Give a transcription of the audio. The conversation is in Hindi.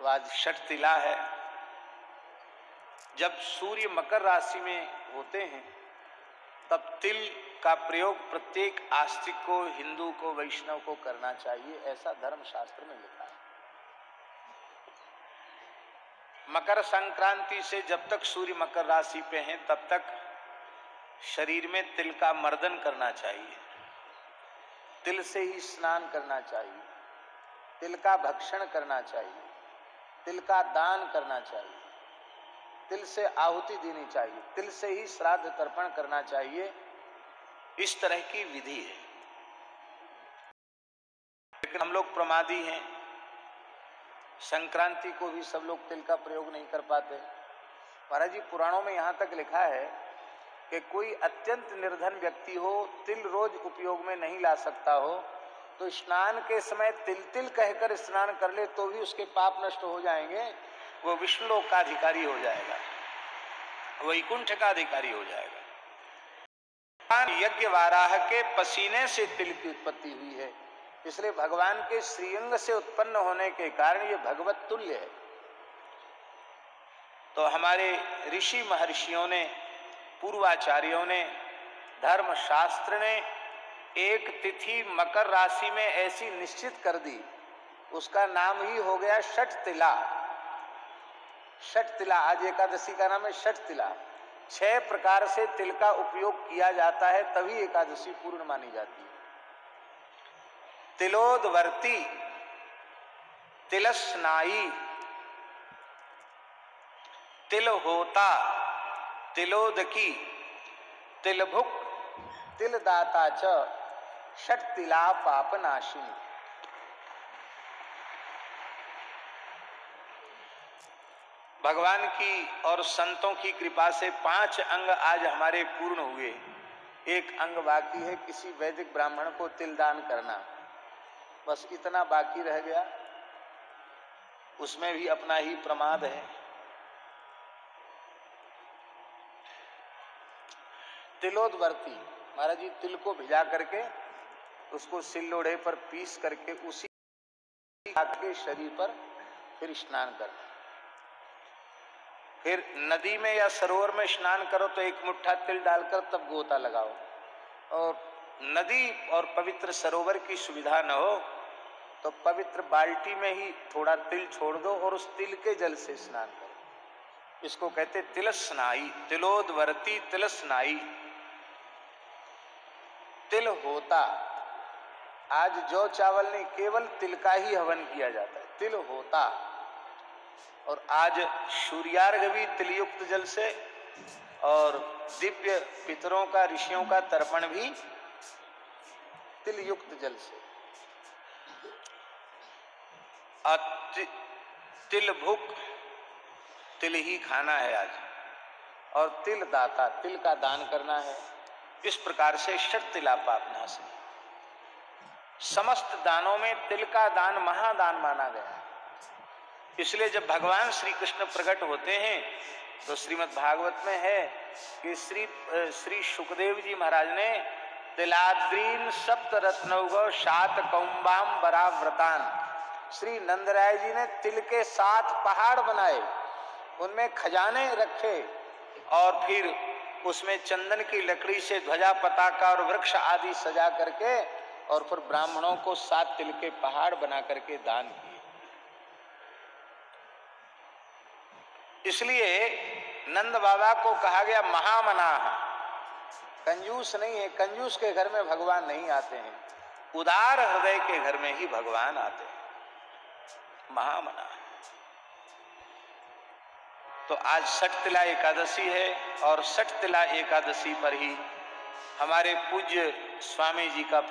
तो आज छठ तिला है। जब सूर्य मकर राशि में होते हैं तब तिल का प्रयोग प्रत्येक आस्तिक को, हिंदू को, वैष्णव को करना चाहिए, ऐसा धर्मशास्त्र में लिखा है। मकर संक्रांति से जब तक सूर्य मकर राशि पे हैं तब तक शरीर में तिल का मर्दन करना चाहिए, तिल से ही स्नान करना चाहिए, तिल का भक्षण करना चाहिए, तिल का दान करना चाहिए, तिल से आहुति देनी चाहिए, तिल से ही श्राद्ध तर्पण करना चाहिए। इस तरह की विधि है। लेकिन हम लोग प्रमादी हैं, संक्रांति को भी सब लोग तिल का प्रयोग नहीं कर पाते। महाराज जी, पुराणों में यहां तक लिखा है कि कोई अत्यंत निर्धन व्यक्ति हो, तिल रोज उपयोग में नहीं ला सकता हो, तो स्नान के समय तिल तिल कहकर स्नान कर ले तो भी उसके पाप नष्ट हो जाएंगे, वो विष्णु लोक का अधिकारी हो जाएगा, वैकुंठ का अधिकारी हो जाएगा। यज्ञ वाराह के पसीने से तिल की उत्पत्ति हुई है, इसलिए भगवान के श्रीअंग से उत्पन्न होने के कारण ये भगवत तुल्य है। तो हमारे ऋषि महर्षियों ने, पूर्वाचार्यों ने, धर्म शास्त्र ने एक तिथि मकर राशि में ऐसी निश्चित कर दी, उसका नाम ही हो गया छठ तिला। छठ तिला, आज एकादशी का नाम है छठ तिला। 6 प्रकार से तिल का उपयोग किया जाता है, तभी एकादशी पूर्ण मानी जाती है। तिलोदवर्ती, तिलस्नाई, तिल होता, तिलोदकी, तिलभुक, तिलदाता च छठ तिला पापनाशिनी। भगवान की और संतों की कृपा से 5 अंग आज हमारे पूर्ण हुए। एक अंग बाकी है, किसी वैदिक ब्राह्मण को तिल दान करना, बस इतना बाकी रह गया। उसमें भी अपना ही प्रमाद है। तिलोदवर्ती, महाराज जी, तिल को भिजा करके उसको सिल्लोड़े पर पीस करके उसी के शरीर पर फिर स्नान करना। फिर नदी में या सरोवर में स्नान करो तो एक मुट्ठा तिल डालकर तब गोता लगाओ, और नदी और पवित्र सरोवर की सुविधा न हो तो पवित्र बाल्टी में ही थोड़ा तिल छोड़ दो और उस तिल के जल से स्नान करो। इसको कहते तिलस्नाई, तिलोदवर्ती तिलस्नाई। तिल होता, आज जौ चावल नहीं, केवल तिल का ही हवन किया जाता है, तिल होता। और आज सूर्यार्घ भी तिलयुक्त जल से, और दिव्य पितरों का, ऋषियों का तर्पण भी तिलयुक्त जल से। तिल भुक, तिल ही खाना है आज, और तिल दाता, तिल का दान करना है। इस प्रकार से छठ तिला पापनाशी। समस्त दानों में तिल का दान महादान माना गया है। इसलिए जब भगवान श्री कृष्ण प्रकट होते हैं तो श्रीमद् भागवत में है कि श्री सुखदेव जी महाराज ने तिलाद्रीन सप्तरत्नौघ शात कौम्बाम बराव्रतान, श्री नंदराय जी ने तिल के 7 पहाड़ बनाए, उनमें खजाने रखे, और फिर उसमें चंदन की लकड़ी से ध्वजा, पताका और वृक्ष आदि सजा करके, और फिर ब्राह्मणों को 7 तिल के पहाड़ बना करके दान किए। इसलिए नंद बाबा को कहा गया महामनाह, कंजूस नहीं है। कंजूस के घर में भगवान नहीं आते हैं, उदार हृदय के घर में ही भगवान आते हैं, महामनाह। तो आज छठ तिला एकादशी है, और छठ तिला एकादशी पर ही हमारे पूज्य स्वामी जी का